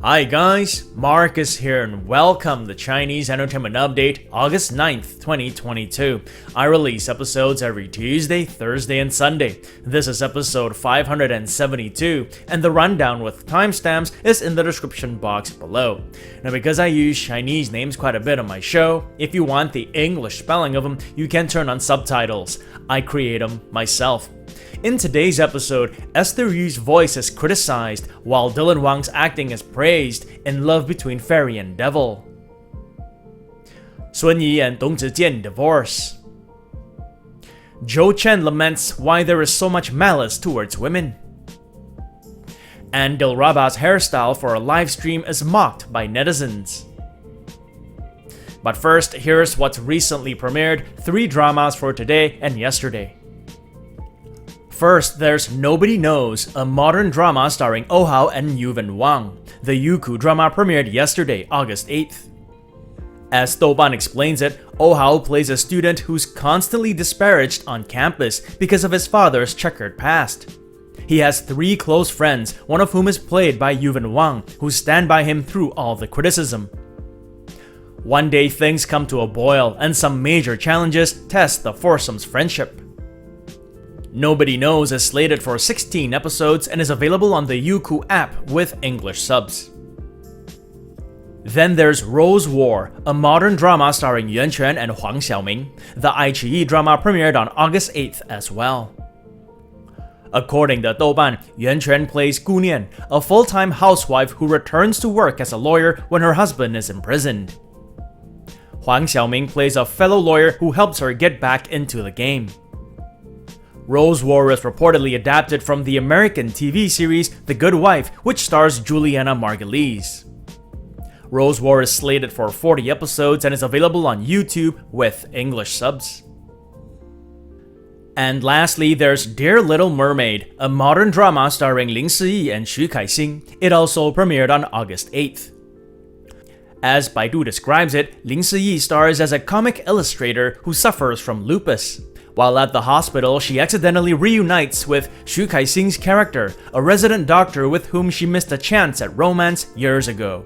Hi guys, Marcus here and welcome to Chinese Entertainment Update, August 9th, 2022. I release episodes every Tuesday, Thursday, and Sunday. This is episode 572, and the rundown with timestamps is in the description box below. Now because I use Chinese names quite a bit on my show, if you want the English spelling of them, you can turn on subtitles. I create them myself. In today's episode, Esther Yu's voice is criticized, while Wang's acting is praised in Love Between Fairy and Devil. Yi and Dong Zijian divorce. Chen laments why there is so much malice towards women. And Dilraba's hairstyle for a live stream is mocked by netizens. But first, here's what's recently premiered, 3 dramas for today and yesterday. First, there's Nobody Knows, a modern drama starring Oh Hao and Wang. The Youku drama premiered yesterday, August 8th. As Douban explains it, Oh Hao plays a student who's constantly disparaged on campus because of his father's checkered past. He has 3 close friends, one of whom is played by Wang, who stand by him through all the criticism. One day things come to a boil and some major challenges test the foursome's friendship. Nobody Knows is slated for 16 episodes and is available on the Youku app with English subs. Then there's Rose War, a modern drama starring Chen and Wang Xiaoming. The iQIYI drama premiered on August 8th as well. According to Douban, Chen plays Gu Nian, a full-time housewife who returns to work as a lawyer when her husband is imprisoned. Wang Xiaoming plays a fellow lawyer who helps her get back into the game. Rose War is reportedly adapted from the American TV series The Good Wife, which stars Juliana Margulies. Rose War is slated for 40 episodes and is available on YouTube with English subs. And lastly, there's Dear Little Mermaid, a modern drama starring Lin Si and Xu Kaixing. It also premiered on August 8th. As Baidu describes it, Lin Si stars as a comic illustrator who suffers from lupus. While at the hospital, she accidentally reunites with Xu Kaixing's character, a resident doctor with whom she missed a chance at romance years ago.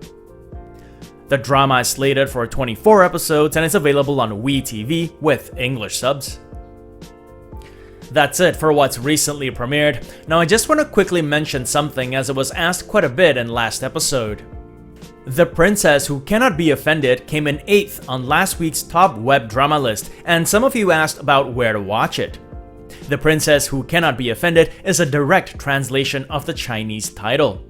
The drama is slated for 24 episodes and is available on WeTV with English subs. That's it for what's recently premiered. Now I just want to quickly mention something as it was asked quite a bit in last episode. The Princess Who Cannot Be Offended came in 8th on last week's top web drama list, and some of you asked about where to watch it. The Princess Who Cannot Be Offended is a direct translation of the Chinese title.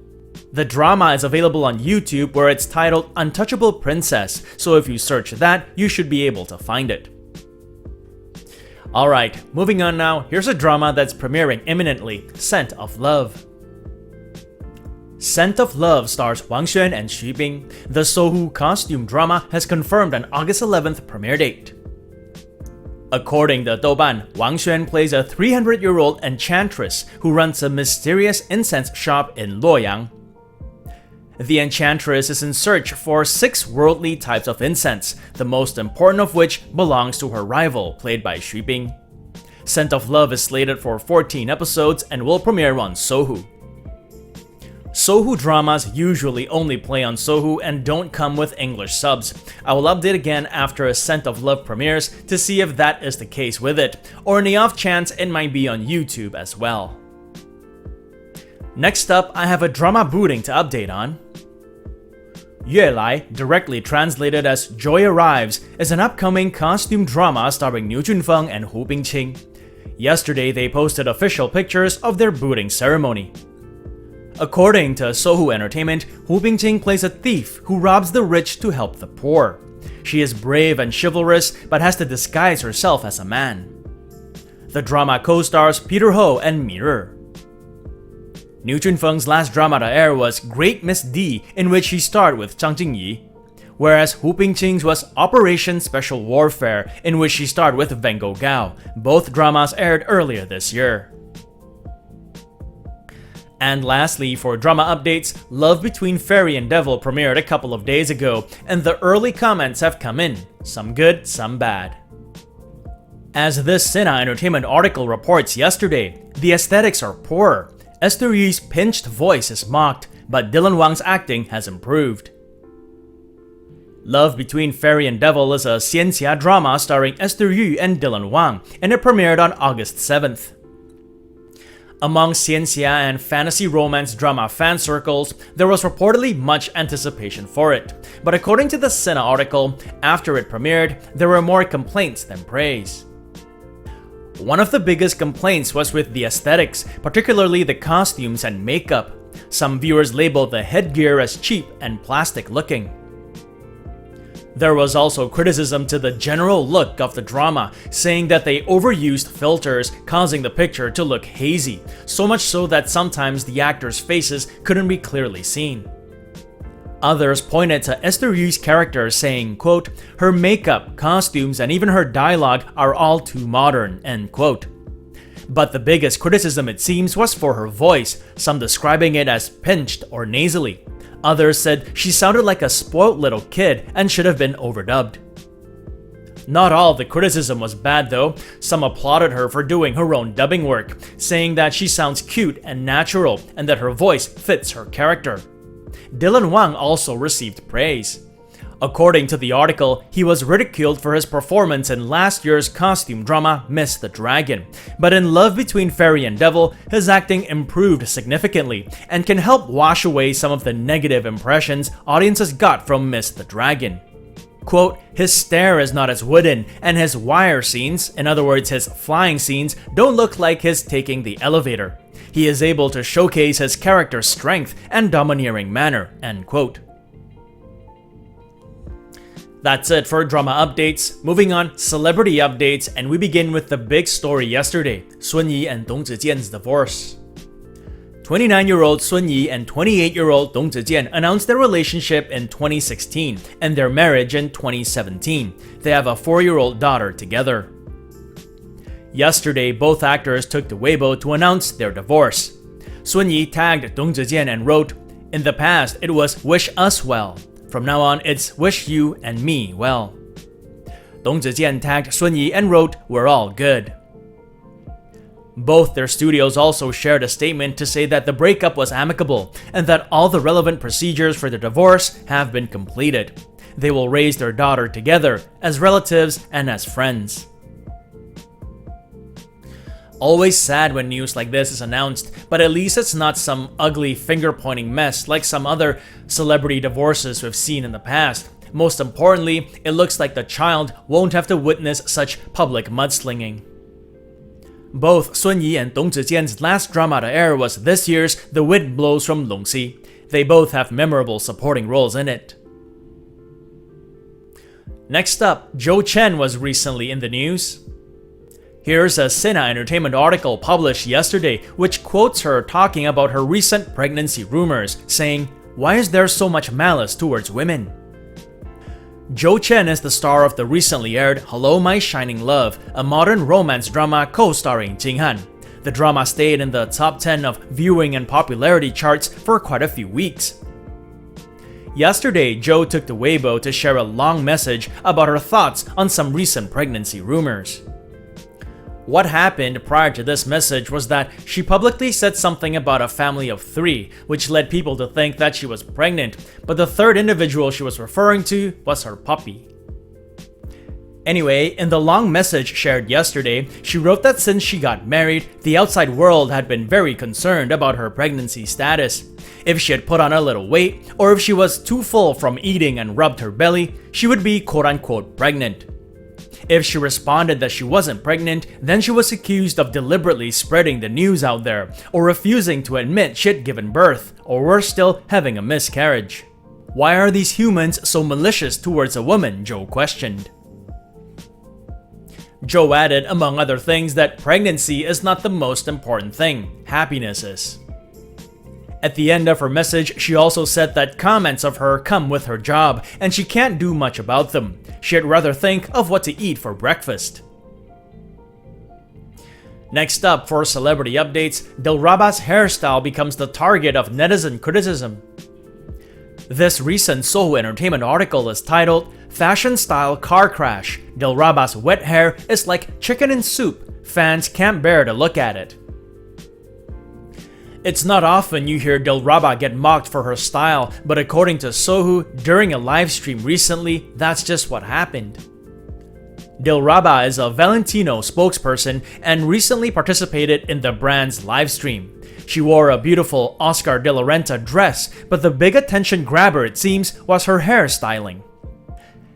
The drama is available on YouTube where it's titled Untouchable Princess, so if you search that, you should be able to find it. Alright, moving on now, here's a drama that's premiering imminently, Scent of Love. Scent of Love stars Wang Xuan and Xu Bing. The Sohu costume drama has confirmed an August 11th premiere date. According to Douban, Wang Xuan plays a 300-year-old enchantress who runs a mysterious incense shop in Luoyang. The enchantress is in search for 6 worldly types of incense, the most important of which belongs to her rival, played by Xu Bing. Scent of Love is slated for 14 episodes and will premiere on Sohu. Sohu dramas usually only play on Sohu and don't come with English subs. I will update again after a Scent of Love premieres to see if that is the case with it, or in the off chance it might be on YouTube as well. Next up, I have a drama booting to update on. Yue Lai, directly translated as Joy Arrives, is an upcoming costume drama starring Niu Junfeng and Hu Bingqing. Yesterday, they posted official pictures of their booting ceremony. According to Sohu Entertainment, Hu Bingqing plays a thief who robs the rich to help the poor. She is brave and chivalrous, but has to disguise herself as a man. The drama co-stars Peter Ho and Mi Er. Niu Junfeng's last drama to air was Great Miss D, in which he starred with Zhang Jingyi, whereas Hu Bingqing's was Operation Special Warfare, in which she starred with Wen Gao. Both dramas aired earlier this year. And lastly, for drama updates, Love Between Fairy and Devil premiered a couple of days ago, and the early comments have come in, some good, some bad. As this Sina Entertainment article reports yesterday, the aesthetics are poor. Esther Yu's pinched voice is mocked, but Dylan Wang's acting has improved. Love Between Fairy and Devil is a xianxia drama starring Esther Yu and Dylan Wang, and it premiered on August 7th. Among xianxia and fantasy romance drama fan circles, there was reportedly much anticipation for it. But according to the Sina article, after it premiered, there were more complaints than praise. One of the biggest complaints was with the aesthetics, particularly the costumes and makeup. Some viewers labeled the headgear as cheap and plastic looking. There was also criticism to the general look of the drama, saying that they overused filters, causing the picture to look hazy, so much so that sometimes the actors' faces couldn't be clearly seen. Others pointed to Esther Yu's character saying, quote, "Her makeup, costumes, and even her dialogue are all too modern," end quote. But the biggest criticism, it seems, was for her voice, some describing it as pinched or nasally. Others said she sounded like a spoiled little kid and should have been overdubbed. Not all of the criticism was bad though. Some applauded her for doing her own dubbing work, saying that she sounds cute and natural and that her voice fits her character. Dylan Wang also received praise. According to the article, he was ridiculed for his performance in last year's costume drama Miss the Dragon, but in Love Between Fairy and Devil, his acting improved significantly and can help wash away some of the negative impressions audiences got from Miss the Dragon. Quote, "His stare is not as wooden, and his wire scenes, in other words his flying scenes, don't look like his taking the elevator. He is able to showcase his character's strength and domineering manner," end quote. That's it for drama updates. Moving on, celebrity updates, and we begin with the big story yesterday, Yi and Dong Zijian's divorce. 29-year-old Yi and 28-year-old Dong Zijian announced their relationship in 2016 and their marriage in 2017. They have a 4-year-old daughter together. Yesterday, both actors took to Weibo to announce their divorce. Yi tagged Dong Zijian and wrote, "In the past, it was wish us well. From now on, it's wish you and me well." Dong Zijian tagged Yi and wrote, "We're all good." Both their studios also shared a statement to say that the breakup was amicable and that all the relevant procedures for the divorce have been completed. They will raise their daughter together as relatives and as friends. Always sad when news like this is announced, but at least it's not some ugly finger-pointing mess like some other celebrity divorces we've seen in the past. Most importantly, it looks like the child won't have to witness such public mudslinging. Both Yi and Dong Zijian's last drama to air was this year's The Wind Blows from Longxi. They both have memorable supporting roles in it. Next up, Chen was recently in the news. Here's a Sina Entertainment article published yesterday which quotes her talking about her recent pregnancy rumors, saying, "Why is there so much malice towards women?" Chen is the star of the recently aired Hello My Shining Love, a modern romance drama co-starring Jing Han. The drama stayed in the top 10 of viewing and popularity charts for quite a few weeks. Yesterday, took to Weibo to share a long message about her thoughts on some recent pregnancy rumors. What happened prior to this message was that she publicly said something about a family of 3, which led people to think that she was pregnant, but the third individual she was referring to was her puppy. Anyway, in the long message shared yesterday, she wrote that since she got married, the outside world had been very concerned about her pregnancy status. If she had put on a little weight, or if she was too full from eating and rubbed her belly, she would be quote-unquote pregnant. If she responded that she wasn't pregnant, then she was accused of deliberately spreading the news out there, or refusing to admit she'd given birth, or worse still, having a miscarriage. Why are these humans so malicious towards a woman? Questioned. Added, among other things, that pregnancy is not the most important thing, happiness is. At the end of her message, she also said that comments of her come with her job, and she can't do much about them. She'd rather think of what to eat for breakfast. Next up, for celebrity updates, Dilraba's hairstyle becomes the target of netizen criticism. This recent Soho Entertainment article is titled, "Fashion Style Car Crash. Dilraba's wet hair is like chicken in soup. Fans can't bear to look at it." It's not often you hear Dilraba get mocked for her style, but according to Sohu, during a livestream recently, that's just what happened. Dilraba is a Valentino spokesperson and recently participated in the brand's livestream. She wore a beautiful Oscar de la Renta dress, but the big attention grabber, it seems, was her hairstyling.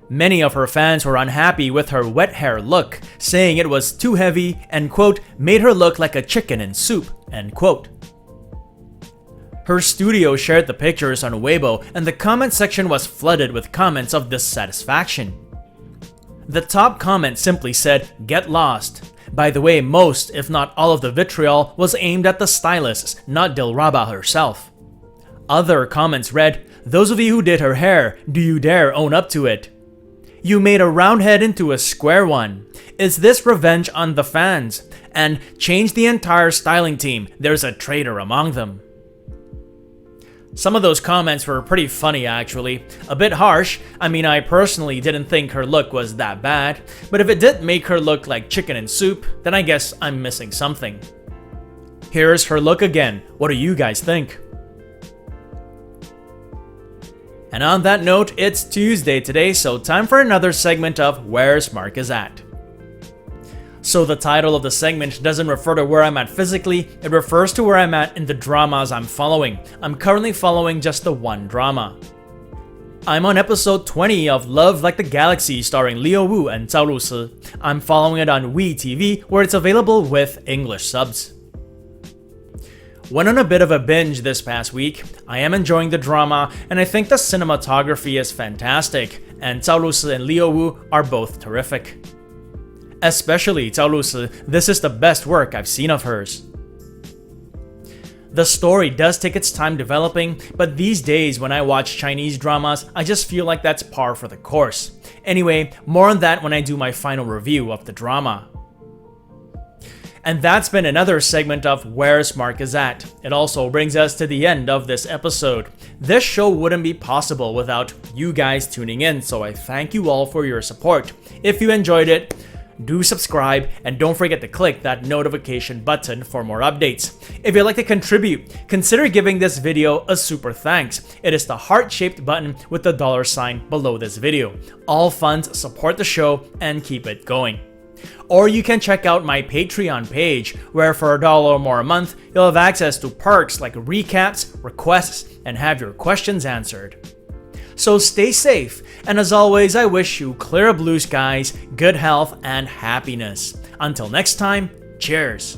Many of her fans were unhappy with her wet hair look, saying it was too heavy and, quote, made her look like a chicken in soup, end quote. Her studio shared the pictures on Weibo, and the comment section was flooded with comments of dissatisfaction. The top comment simply said, "Get lost." By the way, most, if not all of the vitriol was aimed at the stylists, not Dilraba herself. Other comments read, "Those of you who did her hair, do you dare own up to it? You made a round head into a square one. Is this revenge on the fans? And change the entire styling team, there's a traitor among them." Some of those comments were pretty funny actually. A bit harsh. I mean, I personally didn't think her look was that bad, but if it did make her look like chicken and soup, then I guess I'm missing something. Here's her look again. What do you guys think? And on that note, it's Tuesday today, so time for another segment of Where's Marcus At? So the title of the segment doesn't refer to where I'm at physically, it refers to where I'm at in the dramas I'm following. I'm currently following just the one drama. I'm on episode 20 of Love Like the Galaxy starring Liu Wu and Zhao Lusi. I'm following it on Wii TV where it's available with English subs. Went on a bit of a binge this past week. I am enjoying the drama and I think the cinematography is fantastic, and Zhao Lusi and Liu Wu are both terrific. Especially Zhao Lusi, this is the best work I've seen of hers. The story does take its time developing, but these days when I watch Chinese dramas, I just feel like that's par for the course. Anyway, more on that when I do my final review of the drama. And that's been another segment of Where's Marcus At? It also brings us to the end of this episode. This show wouldn't be possible without you guys tuning in, so I thank you all for your support. If you enjoyed it, do subscribe and don't forget to click that notification button for more updates. If you'd like to contribute, consider giving this video a super thanks. It is the heart-shaped button with the $ below this video. All funds support the show and keep it going. Or you can check out my Patreon page, where for $1 or more a month, you'll have access to perks like recaps, requests, and have your questions answered. So stay safe, and as always, I wish you clear blue skies, good health, and happiness. Until next time, cheers!